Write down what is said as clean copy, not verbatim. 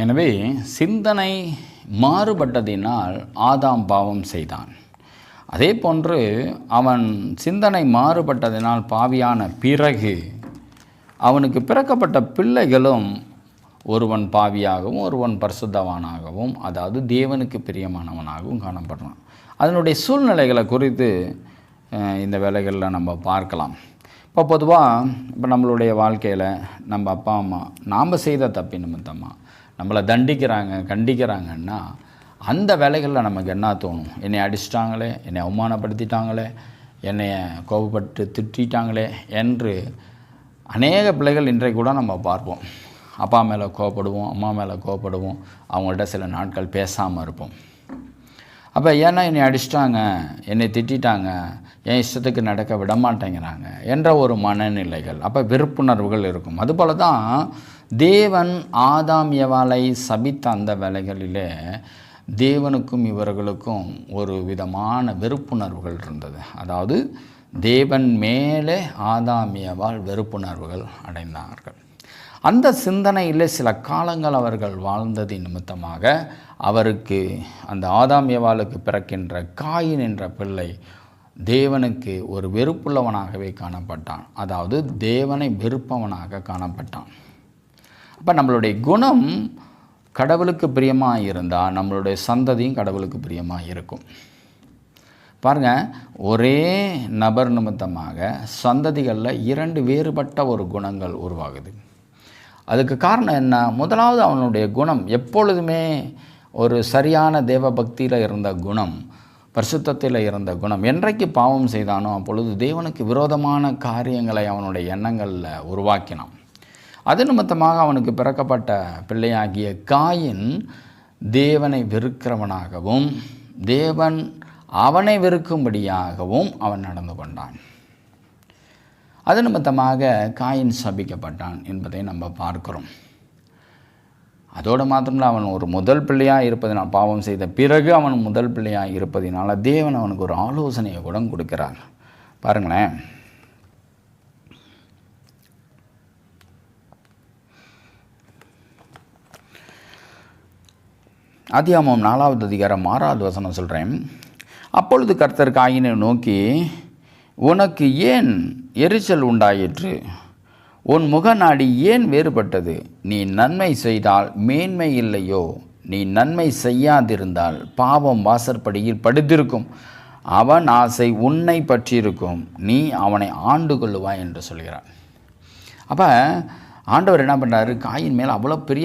எனவே சிந்தனை மாறுபட்டதினால் ஆதாம் பாவம் செய்தான். அதே போன்று அவன் சிந்தனை மாறுபட்டதினால் பாவியான பிறகு அவனுக்கு பிறக்கப்பட்ட பிள்ளைகளும் ஒருவன் பாவியாகவும் ஒருவன் பரிசுத்தவானாகவும், அதாவது தேவனுக்கு பிரியமானவனாகவும் காணப்படுறான். அதனுடைய சூழ்நிலைகளை குறித்து இந்த வேலைகளில் நம்ம பார்க்கலாம். இப்போ பொதுவாக இப்போ நம்மளுடைய வாழ்க்கையில் நம்ம அப்பா அம்மா நாம் செய்த தப்பி நிமித்தமாக நம்மளை தண்டிக்கிறாங்க, கண்டிக்கிறாங்கன்னா அந்த வேலைகளில் நமக்கு என்ன தோணும்? என்னை அடிச்சிட்டாங்களே, என்னை அவமானப்படுத்திட்டாங்களே, என்னை கோபப்பட்டு திட்டாங்களே என்று அநேக பிள்ளைகள் இன்றைக்கு கூட நம்ம பார்ப்போம். அப்பா மேலே கோபப்படுவோம், அம்மா மேலே கோபப்படுவோம், அவங்கள்ட்ட சில நாட்கள் பேசாமல் இருப்போம். அப்போ ஏன்னா என்னை அடிச்சிட்டாங்க, என்னை திட்டாங்க, என் இஷ்டத்துக்கு நடக்க விட மாட்டேங்கிறாங்க என்ற ஒரு மனநிலைகள், அப்போ வெறுப்புணர்வுகள் இருக்கும். அதுபோல தான் தேவன் ஆதாம் ஏவாளை சபித்த அந்த வேலைகளிலே தேவனுக்கும் இவர்களுக்கும் ஒரு விதமான வெறுப்புணர்வுகள் இருந்தது. அதாவது தேவன் மேலே ஆதாம் ஏவாள் வெறுப்புணர்வுகள் அடைந்தார்கள். அந்த சிந்தனையில் சில காலங்கள் அவர்கள் வாழ்ந்தது நிமித்தமாக அவருக்கு அந்த ஆதாம் ஏவாளுக்கு பிறக்கின்ற காயின் என்ற பிள்ளை தேவனுக்கு ஒரு வெறுப்புள்ளவனாகவே காணப்பட்டான். அதாவது தேவனை வெறுப்பவனாக காணப்பட்டான். அப்போ நம்மளுடைய குணம் கடவுளுக்கு பிரியமாக இருந்தால் நம்மளுடைய சந்ததியும் கடவுளுக்கு பிரியமாக இருக்கும். பாருங்கள், ஒரே நபர் நிமித்தமாக சந்ததிகளில் 2 வேறுபட்ட ஒரு குணங்கள் உருவாகுது. அதுக்கு காரணம் என்ன? முதலாவது அவனுடைய குணம் எப்பொழுதுமே ஒரு சரியான தேவ பக்தியில் இருந்த குணம், பரிசுத்தத்தில் இருந்த குணம். என்றைக்கு பாவம் செய்தானோ அப்பொழுது தேவனுக்கு விரோதமான காரியங்களை அவனுடைய எண்ணங்களில் உருவாக்கினான். அது நிமித்தமாக அவனுக்கு பிறக்கப்பட்ட பிள்ளையாகிய காயின் தேவனை வெறுக்கிறவனாகவும் தேவன் அவனை வெறுக்கும்படியாகவும் அவன் நடந்து கொண்டான். அது நிமித்தமாக காயின் சபிக்கப்பட்டான் என்பதை நம்ம பார்க்கிறோம். அதோடு மாத்திரமில்லை, அவன் ஒரு முதல் பிள்ளையாக இருப்பதினால், பாவம் செய்த பிறகு அவன் முதல் பிள்ளையாக இருப்பதினால தேவன் அவனுக்கு ஒரு ஆலோசனையை கூட கொடுக்கிறார். பாருங்களேன், ஆதியாகமம் 4வது அதிகாரம் 6வது வசனம் சொல்கிறேன். அப்பொழுது கர்த்தர் காயினை நோக்கி, உனக்கு ஏன் எரிச்சல் உண்டாயிற்று? உன் முகநாடி ஏன் வேறுபட்டது? நீ நன்மை செய்தால் மேன்மை இல்லையோ? நீ நன்மை செய்யாதிருந்தால் பாவம் வாசற்படியில் படுத்திருக்கும். அவன் ஆசை உன்னை பற்றியிருக்கும், நீ அவனை ஆண்டு கொள்ளுவாய் என்று சொல்கிறார். அப்போ ஆண்டவர் என்ன பண்ணுறாரு? காயின் மேலே அவ்வளோ பெரிய